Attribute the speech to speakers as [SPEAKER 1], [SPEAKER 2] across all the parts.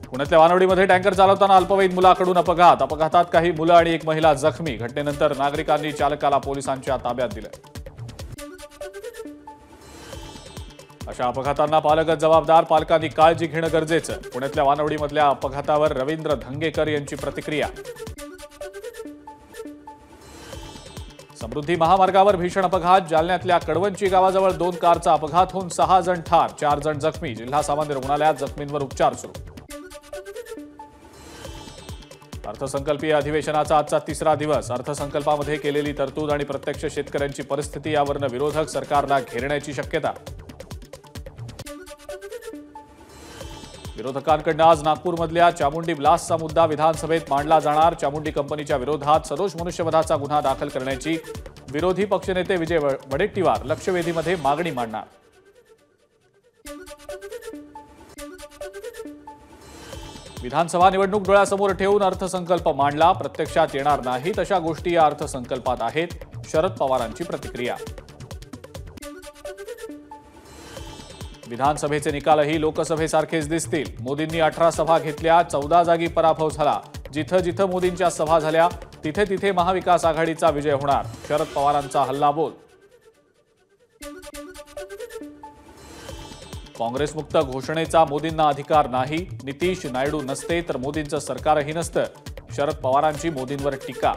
[SPEAKER 1] पुण्यातल्या वानवडीमध्ये टँकर चालवताना अल्पवयीन मुलाकडून अपघातात काही मुलं आणि एक महिला जखमी। घटनेनंतर नागरिकांनी चालकाला पोलिसांच्या ताब्यात दिले। अशा अपघातांना पालकच जबाबदार, पालकांनी काळजी घेणं गरजेचं। पुण्यातल्या वानवडीमधल्या अपघातावर रवींद्र धंगेकर यांची प्रतिक्रिया। समृद्धी महामार्गावर भीषण अपघात, जालन्यातल्या कडवंची गावाजवळ 2 कारचा अपघात होऊन 6 जण ठार, 4 जण जखमी। जिल्हा सामान्य रुग्णालयात जखमींवर उपचार सुरू। अर्थसंकल्पीय अधिवेशनाचा आजचा 3रा दिवस। अर्थसंकल्पामध्ये केलेली तरतूद आणि प्रत्यक्ष शेतकऱ्यांची परिस्थिती यावरून विरोधक सरकारला घेरण्याची शक्यता। विरोधकांकडून आज नागपूरमधल्या चामुंडी ब्लास्टचा मुद्दा विधानसभेत मांडला जाणार। चामुंडी कंपनीच्या विरोधात सदोष मनुष्यवधाचा गुन्हा दाखल करण्याची विरोधी पक्षनेते विजय वडेट्टीवार लक्षवेधीमध्ये मागणी मांडणार। विधानसभा निवडणूक डोळ्यासमोर ठेवून अर्थसंकल्प मांडला, प्रत्यक्षात येणार नाहीत अशा गोष्टी या अर्थसंकल्पात आहेत। शरद पवारांची प्रतिक्रिया। विधानसभेचे निकालही लोकसभेसारखेच दिसतील। मोदींनी 18 सभा घेतल्या, 14 जागी पराभव झाला। जिथं जिथं मोदींच्या सभा झाल्या तिथे तिथे महाविकास आघाडीचा विजय होणार। शरद पवारांचा हल्लाबोल। काँग्रेसमुक्त घोषणेचा मोदींना अधिकार नाही। नितीश नायडू नसते तर मोदींचं सरकारही नसतं। शरद पवारांची मोदींवर टीका।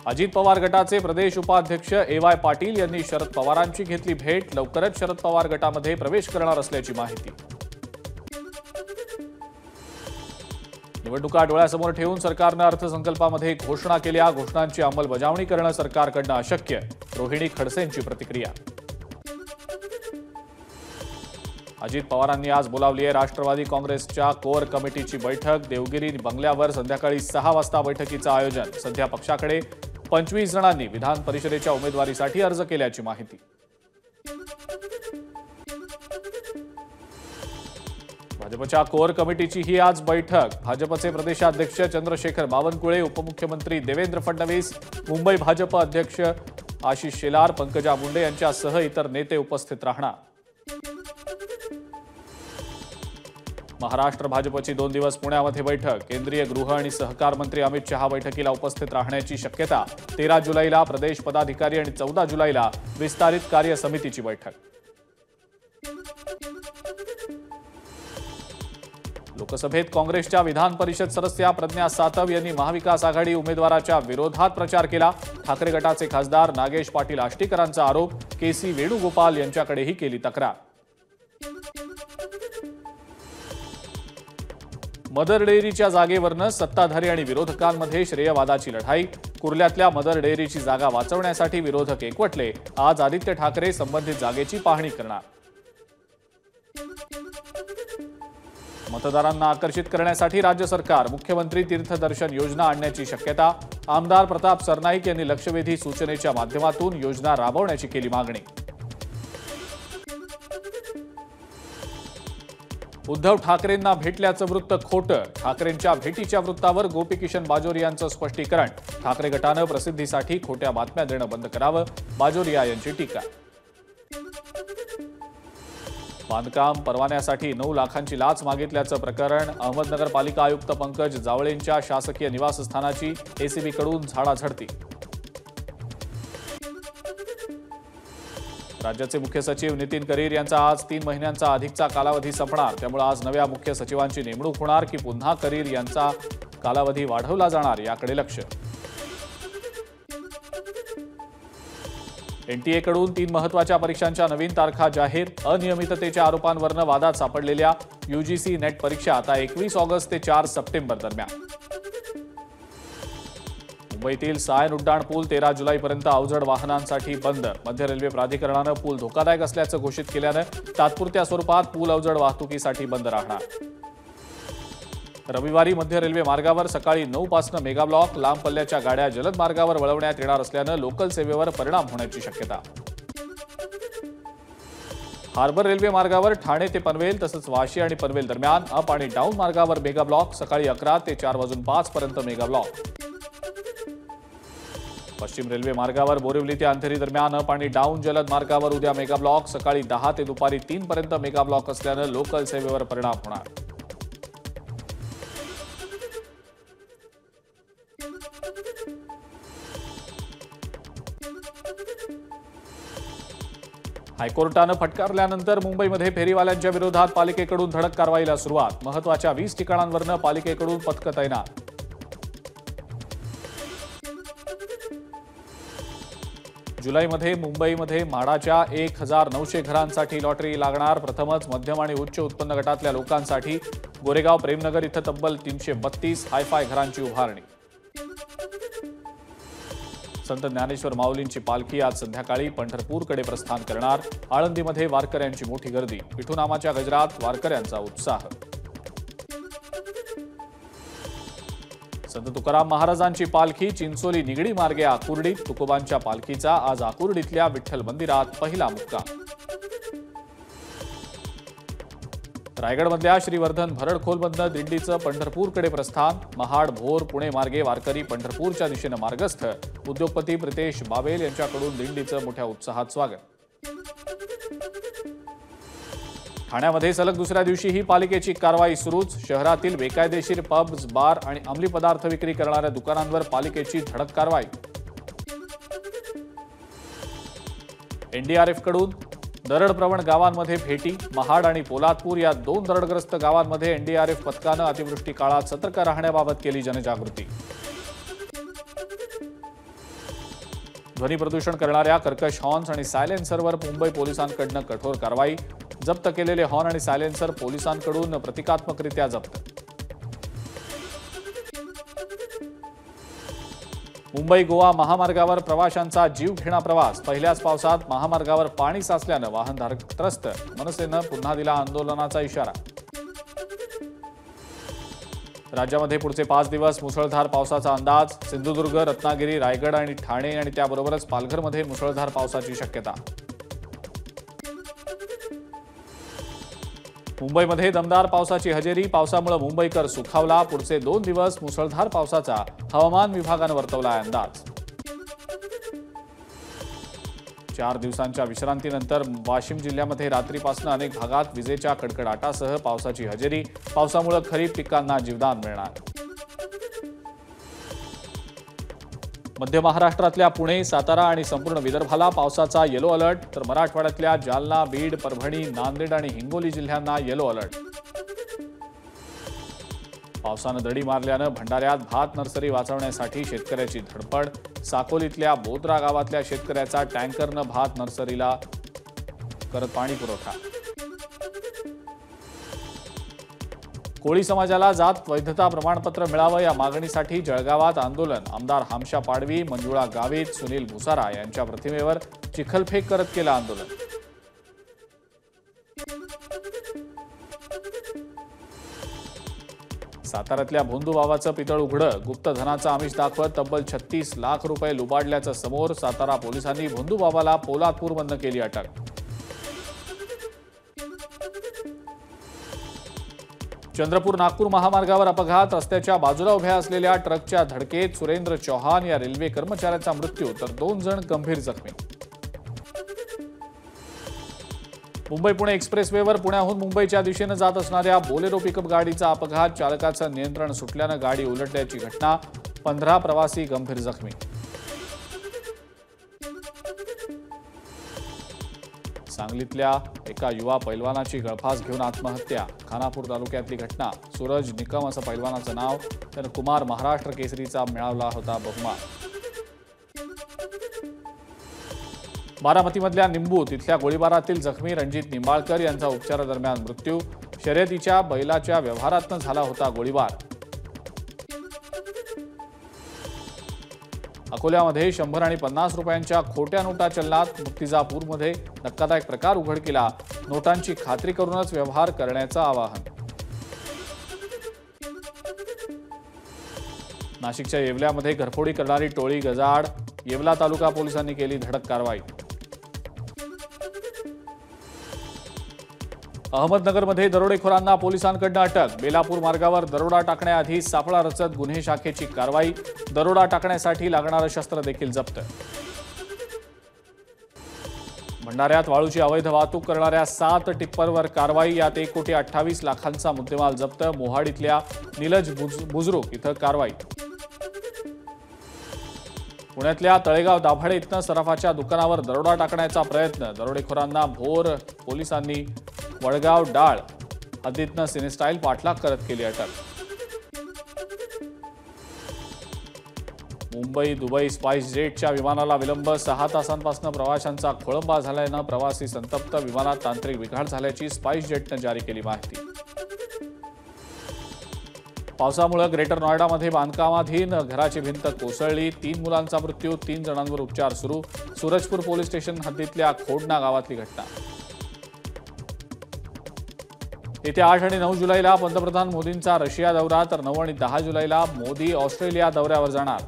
[SPEAKER 1] अजित पवार गटाचे प्रदेश उपाध्यक्ष AY पाटील यांनी शरद पवारांची घेतली भेट। लवकरच शरद पवार गटामध्ये प्रवेश करणार असल्याची माहिती। निवडणुका डोळ्यासमोर ठेवून सरकारनं अर्थसंकल्पामध्ये घोषणा केल्या, घोषणांची अंमलबजावणी करणं सरकारकडनं अशक्य। रोहिणी खडसेंची प्रतिक्रिया। अजित पवारांनी आज बोलावली आहे राष्ट्रवादी काँग्रेसच्या कोअर कमिटीची बैठक। देवगिरी बंगल्यावर संध्याकाळी 6 वाजता बैठकीचं आयोजन। सध्या पक्षाकडे 25 जणांनी विधान परिषदेच्या उमेदवारीसाठी अर्ज केल्याची माहिती। भाजपच्या कोअर कमिटीची ही आज बैठक। भाजपचे प्रदेशाध्यक्ष चंद्रशेखर बावनकुळे, उपमुख्यमंत्री देवेंद्र फडणवीस, मुंबई भाजप अध्यक्ष आशिष शेलार, पंकजा मुंडे यांच्यासह इतर नेते उपस्थित राहणार। महाराष्ट्र भाजपची 2 दिवस पुण्यामध्ये बैठक। केंद्रीय गृह आणि सहकार मंत्री अमित शहा बैठकीला उपस्थित राहण्याची शक्यता। 13 जुलैला प्रदेश पदाधिकारी आणि 14 जुलैला विस्तारित कार्य समितीची बैठक। लोकसभेत काँग्रेसच्या विधान परिषद सदस्या प्रज्ञा सातव यांनी महाविकास आघाडी उमेदवाराच्या विरोधात प्रचार केला। ठाकरे गटाचे खासदार नागेश पाटील आष्टीकरांचा आरोप। KC वेणुगोपाल यांच्याकडेही केली तक्रार। मदर डेअरीच्या जागेवरनं सत्ताधारी आणि विरोधकांमध्ये श्रेयवादाची लढाई। कुर्ल्यातल्या मदर डेअरीची जागा वाचवण्यासाठी विरोधक एकवटले। आज आदित्य ठाकरे संबंधित जागेची पाहणी करणार। मतदारांना आकर्षित करण्यासाठी राज्य सरकार मुख्यमंत्री तीर्थदर्शन योजना आणण्याची शक्यता। आमदार प्रताप सरनाईक यांनी लक्षवेधी सूचनेच्या माध्यमातून योजना राबवण्याची केली मागणी। उद्धव ठाकरेंना भेटल्याचं वृत्त खोटं। ठाकरेंच्या भेटीच्या वृत्तावर गोपीकिशन बाजोरियांचं स्पष्टीकरण। ठाकरे गटानं प्रसिद्धीसाठी खोट्या बातम्या देणं बंद करावं, बाजोरिया यांची टीका। बांधकाम परवान्यासाठी 9 लाखांची लाच मागितल्याचं प्रकरण। अहमदनगर पालिका आयुक्त पंकज जावळेंच्या शासकीय निवासस्थानाची ACB कडून झाडाझडती। राज्याचे मुख्य सचिव नितीन करीर यांचा आज 3 महिन्यांचा अधिकचा कालावधी संपणार। त्यामुळे आज नव्या मुख्य सचिवांची नेमणूक होणार की पुन्हा करीर यांचा कालावधी वाढवला जाणार याकडे लक्ष। NTA कडून 3 महत्त्वाच्या परीक्षांच्या नवीन तारखा जाहीर। अनियमिततेच्या आरोपांवरून वादात सापडलेल्या UGC नेट परीक्षा आता 21 ऑगस्ट ते 4 सप्टेंबर दरम्यान। मुंबईतील सायन उड्डाण पूल 13 जुलैपर्यंत अवजड वाहनांसाठी बंद। मध्य रेल्वे प्राधिकरणानं पूल धोकादायक असल्याचं घोषित केल्यानं तात्पुरत्या स्वरूपात पूल अवजड वाहतुकीसाठी बंद राहणार। रविवारी मध्य रेल्वे मार्गावर सकाळी 9 पासून मेगा ब्लॉक। लांब पल्ल्याच्या गाड्या जलद मार्गावर वळवण्यात येणार असल्यानं लोकल सेवेवर परिणाम होण्याची शक्यता। हार्बर रेल्वे मार्गावर ठाणे ते पनवेल तसंच वाशी आणि पनवेल दरम्यान अप आणि डाऊन मार्गावर मेगा ब्लॉक। सकाळी 11 ते 4:05 पर्यंत मेगा ब्लॉक। पश्चिम रेल्वे मार्गावर बोरिवली ते अंधेरी दरम्यान अप आणि डाऊन जलद मार्गावर उद्या मेगा ब्लॉक सकाळी 10 ते दुपारी 3 पर्यंत मेगा ब्लॉक असल्यानं लोकल सेवेवर परिणाम होणार. हायकोर्टानं फटकारल्यानंतर मुंबईमध्ये फेरीवाल्यांच्या विरोधात पालिकेकडून धडक कारवाईला सुरुवात. महत्त्वाच्या 20 ठिकाणांवरनं पालिकेकडून पथकं तैनात. जुलैमध्ये मुंबईमध्ये म्हाडाच्या 1900 घरांसाठी लॉटरी लागणार. प्रथमच मध्यम आणि उच्च उत्पन्न गटातल्या लोकांसाठी गोरेगाव प्रेमनगर इथं तब्बल 332 हायफाय घरांची उभारणी. संत ज्ञानेश्वर माऊलींची पालखी आज संध्याकाळी पंढरपूरकडे प्रस्थान करणार. आळंदीमध्ये वारकऱ्यांची मोठी गर्दी. विठूनामाच्या गजरात वारकऱ्यांचा उत्साह. संत तुकाराम महाराजांची पालखी चिंचोली निगडी मार्गे आकुर्डीत. तुकोबांच्या पालखीचा आज आकुर्डीतल्या विठ्ठल मंदिरात पहिला मुक्काम. रायगडमधल्या श्रीवर्धन भरडखोलमधनं दिंडीचं पंढरपूरकडे प्रस्थान. महाड भोर पुणे मार्गे वारकरी पंढरपूरच्या दिशेनं मार्गस्थ. उद्योगपती प्रितेश बाबेल यांच्याकडून दिंडीचं मोठ्या उत्साहात स्वागत. ठाण्यामध्ये सलग दुसऱ्या दिवशीही पालिकेची कारवाई सुरूच. शहरातील बेकायदेशीर पब्स, बार आणि अंमली पदार्थ विक्री करणाऱ्या दुकानांवर पालिकेची धडक कारवाई. एनडीआरएफकडून दरडप्रवण गावांमध्ये भेटी. महाड आणि पोलादपूर या 2 दरडग्रस्त गावांमध्ये एनडीआरएफ पथकानं अतिवृष्टी काळात सतर्क राहण्याबाबत केली जनजागृती. ध्वनी प्रदूषण करणाऱ्या कर्कश हॉर्न्स आणि सायलेन्सरवर मुंबई पोलिसांकडून कठोर कारवाई. जप्त केलेले हॉर्न आणि सायलेन्सर पोलिसांकडून प्रतिकात्मकरित्या जप्त. मुंबई गोवा महामार्गावर प्रवाशांचा जीवघेणा प्रवास. पहिल्याच पावसात महामार्गावर पाणी साचल्यानं वाहनधारक त्रस्त. मनसेनं पुन्हा दिला आंदोलनाचा इशारा. राज्यामध्ये पुढचे 5 दिवस मुसळधार पावसाचा अंदाज. सिंधुदुर्ग, रत्नागिरी, रायगड आणि ठाणे आणि त्याबरोबरच पालघरमध्ये मुसळधार पावसाची शक्यता. मुंबईमध्ये दमदार पावसाची हजेरी. पावसामुळे मुंबईकर सुखावला. पुढचे 2 दिवस मुसळधार पावसाचा हवामान विभागानं वर्तवला अंदाज. 4 दिवसांच्या विश्रांतीनंतर वाशिम जिल्ह्यामध्ये रात्रीपासून अनेक भागात विजेच्या कडकडाटासह पावसाची हजेरी. पावसामुळे खरीप पिकांना जीवदान मिळणार. मध्य महाराष्ट्रातल्या पुणे, सातारा आणि संपूर्ण विदर्भाला पावसाचा येलो अलर्ट. तर मराठवाड्यातल्या जालना, बीड, परभणी, नांदेड आणि हिंगोली जिल्ह्यांना येलो अलर्ट. पावसानं दडी मारल्यानं भंडाऱ्यात भात नर्सरी वाचवण्यासाठी शेतकऱ्याची धडपड. साकोलीतल्या बोद्रा गावातल्या शेतकऱ्याचा टँकरनं भात नर्सरीला करत पाणी पुरवठा. कोळी समाजाला जात वैधता प्रमाणपत्र मिळावं या मागणीसाठी जळगावात आंदोलन. आमदार हामशा पाडवी, मंजुळा गावित, सुनील भुसारा यांच्या प्रतिमेवर चिखलफेक करत केलं आंदोलन. साताऱ्यातल्या भोंदूबाबाचं पितळ उघडं. गुप्त धनाचं आमिष दाखवत तब्बल 36 लाख रुपये लुबाडल्याचं समोर. सातारा पोलिसांनी भोंदूबाबाला पोलादपूरमधनं केली अटक. चंद्रपूर नागपूर महामार्गावर अपघात. रस्त्याच्या बाजूला उभ्या असलेल्या ट्रकच्या धडकेत सुरेंद्र चौहान या रेल्वे कर्मचाऱ्याचा मृत्यू तर 2 जण गंभीर जखमी. मुंबई पुणे एक्सप्रेसवेवर पुण्याहून मुंबईच्या दिशेनं जात असणाऱ्या बोलेरो पिकअप गाडीचा अपघात. चालकाचं नियंत्रण सुटल्यानं गाडी उलटल्याची घटना. 15 प्रवासी गंभीर जखमी. सांगलीतल्या एका युवा पैलवानाची गळफास घेऊन आत्महत्या. खानापूर तालुक्यातली घटना. सूरज निकम असं पैलवानाचं नाव. त्यानं कुमार महाराष्ट्र केसरीचा मिळवला होता बहुमान. बारामतीमधल्या निंबू तिथल्या गोळीबारातील जखमी रणजित निंबाळकर यांचा उपचारादरम्यान मृत्यू. शर्यतीच्या बैलाच्या व्यवहारातनं झाला होता गोळीबार. अकोल्यामध्ये 100 आणि 50 रुपयांच्या खोट्या नोटा चलनात. मुक्तिजापूरमध्ये धक्कादायक प्रकार उघडकीला. नोटांची खात्री करूनच व्यवहार करण्याचं आवाहन. नाशिकच्या येवल्यामध्ये घरफोडी करणारी टोळी गजाआड. येवला तालुका पोलिसांनी केली धडक कारवाई. अहमदनगरमध्ये दरोडेखोरांना पोलिसांकडून अटक। बेलापूर मार्गावर दरोडा टाकण्याआधी सापळा रचत गुन्हे शाखेची कारवाई। दरोडा टाकण्यासाठी लागणारं शस्त्र देखील जप्त। भंडाऱ्यात वाळूची अवैध वाहतूक करणाऱ्या 7 टिप्परवर कारवाई। यात 1,28,00,000चा मुद्देमाल जप्त। मोहाडीतल्या निलज बुजुर्ग इथं कारवाई। पुण्यातल्या तळेगाव दाभाडे इथं सराफाच्या दुकानावर दरोडा टाकण्याचा प्रयत्न। दरोडेखोरांना भोर पोलिसांनी वडगाव डाळ हद्दीतनं सिनेस्टाईल पाठलाग करत केली अटक। मुंबई दुबई स्पाइस जेटच्या विमानाला विलंब। 6 तासांपासून प्रवाशांचा खोळंबा झाल्यानं प्रवासी संतप्त। विमानात तांत्रिक बिघाड झाल्याची स्पाइस जेटनं जारी केली माहिती। पावसामुळे ग्रेटर नोएडामध्ये बांधकामाधीन घराची भिंत कोसळली। 3 मुलांचा मृत्यू, 3 जणांवर उपचार सुरू। सूरजपूर पोलीस स्टेशन हद्दीतल्या खोडना गावातली घटना। येत्या 8 आणि 9 जुलैला पंतप्रधान मोदींचा रशिया दौरा, तर 9 आणि 10 जुलैला मोदी ऑस्ट्रेलिया दौऱ्यावर जाणार।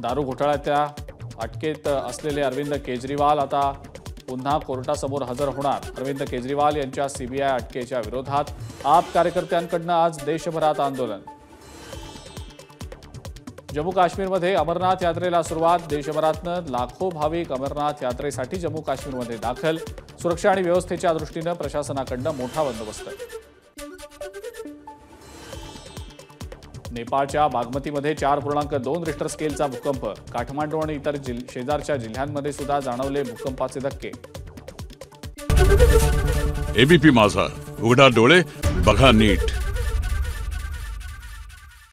[SPEAKER 1] दारू घोटाळ्याच्या अटकेत असलेले अरविंद केजरीवाल आता पुन्हा कोर्टासमोर हजर होणार। अरविंद केजरीवाल यांच्या सीबीआय अटकेच्या विरोधात आप कार्यकर्त्यांकडून आज देशभरात आंदोलन। जम्मू काश्मीरमध्ये अमरनाथ यात्रेला सुरुवात। देशभरातून लाखो भाविक अमरनाथ यात्रेसाठी जम्मू काश्मीरमध्ये दाखल। सुरक्षा आणि व्यवस्थेच्या दृष्टीनं प्रशासनाकडून मोठा बंदोबस्त। नेपाळच्या बागमतीमध्ये 4.2 रिक्टर स्केलचा भूकंप। काठमांडू आणि इतर शेजारच्या जिल्ह्यांमध्ये सुद्धा जाणवले भूकंपाचे धक्के।
[SPEAKER 2] एबीपी माझा, उघडा डोळे बघा नीट।